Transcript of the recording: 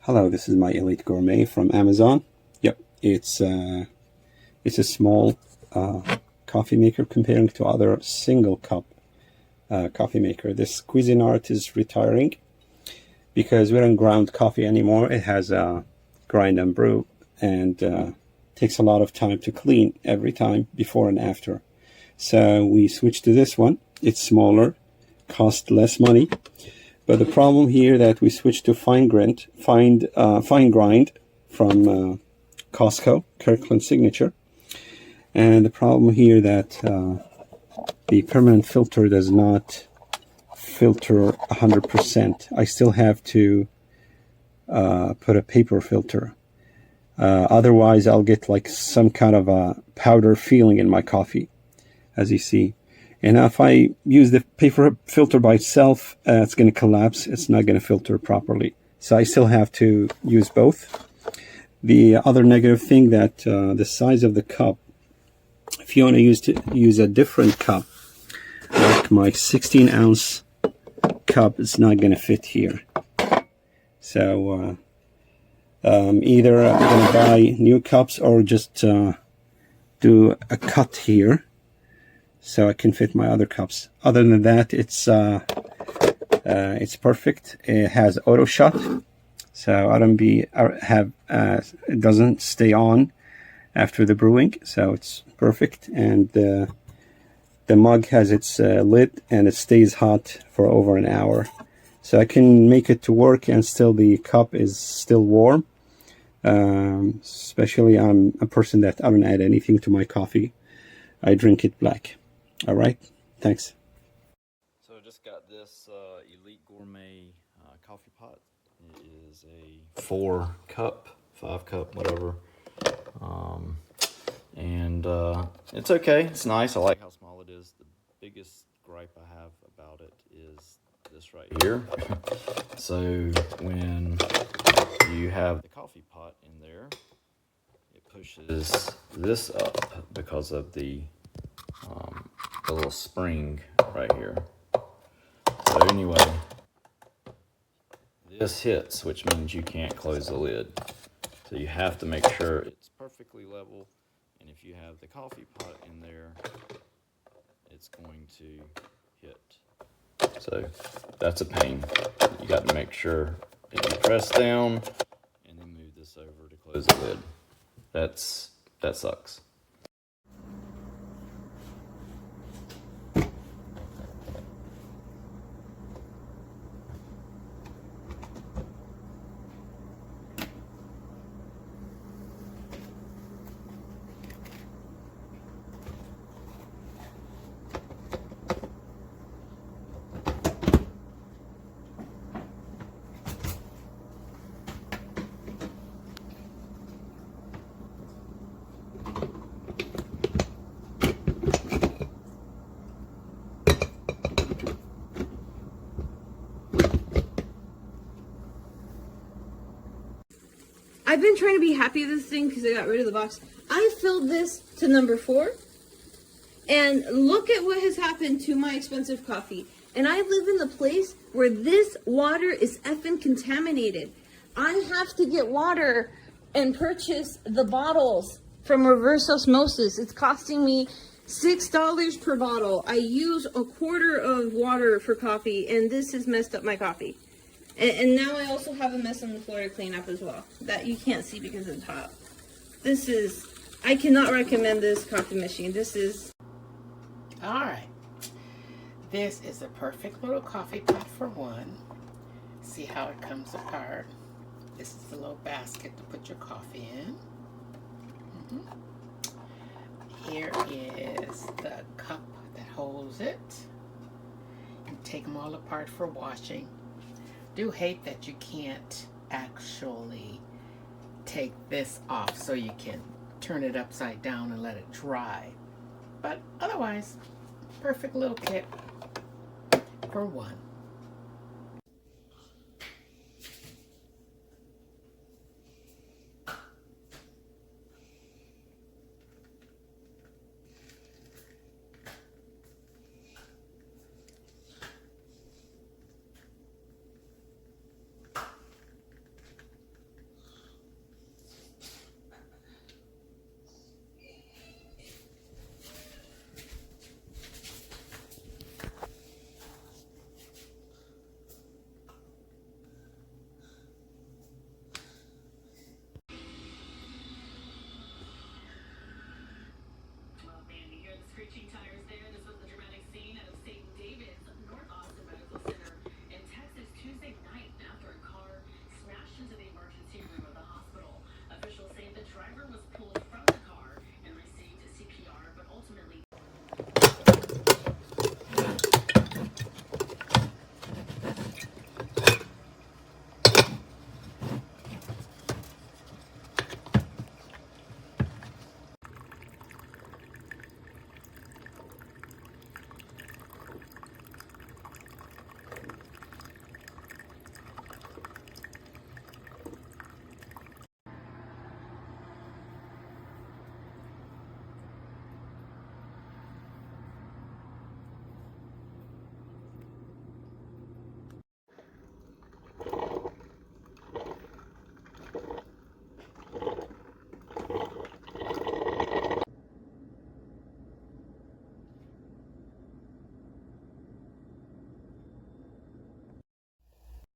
Hello, this is my Elite Gourmet from Amazon. Yep, it's a small coffee maker comparing to other single cup coffee maker. This Cuisinart is retiring because we don't ground coffee anymore. It has a grind and brew, and takes a lot of time to clean every time before and after. So we switched to this one. It's smaller, cost less money. But the problem here that we switched to fine grind from Costco, Kirkland Signature. And the problem here that the permanent filter does not filter 100%. I still have to put a paper filter. Otherwise, I'll get like some kind of a powder feeling in my coffee, as you see. And if I use the paper filter by itself, it's going to collapse. It's not going to filter properly. So I still have to use both. The other negative thing that the size of the cup, if you want to use a different cup, like my 16-ounce cup, it's not going to fit here. So either I'm going to buy new cups or just do a cut here, so I can fit my other cups. Other than that, it's perfect. It has auto shut, so it doesn't stay on after the brewing, so it's perfect. And the mug has its lid, and it stays hot for over an hour, so I can make it to work and still the cup is still warm. Especially I'm a person that I don't add anything to my coffee. I drink it black. All right, thanks. So I just got this Elite Gourmet coffee pot. It is a 4-cup, 5-cup, whatever. And it's okay. It's nice. I like how small it is. The biggest gripe I have about it is this right here. So when you have the coffee pot in there, it pushes this up because of the little spring right here. So anyway, this hits, which means you can't close the lid. So you have to make sure it's perfectly level, and if you have the coffee pot in there, it's going to hit. So that's a pain. You got to make sure that you press down and then move this over to close the lid. That sucks. I've been trying to be happy with this thing because I got rid of the box. I filled this to number 4, and look at what has happened to my expensive coffee. And I live in the place where this water is effing contaminated. I have to get water and purchase the bottles from reverse osmosis. It's costing me $6 per bottle. I use a quarter of water for coffee, and this has messed up my coffee. And now I also have a mess on the floor to clean up as well, that you can't see because it's hot. I cannot recommend this coffee machine. All right. This is a perfect little coffee pot for one. See how it comes apart. This is the little basket to put your coffee in. Here is the cup that holds it. You take them all apart for washing. Do hate that you can't actually take this off so you can turn it upside down and let it dry. But otherwise, perfect little kit for one. tea time.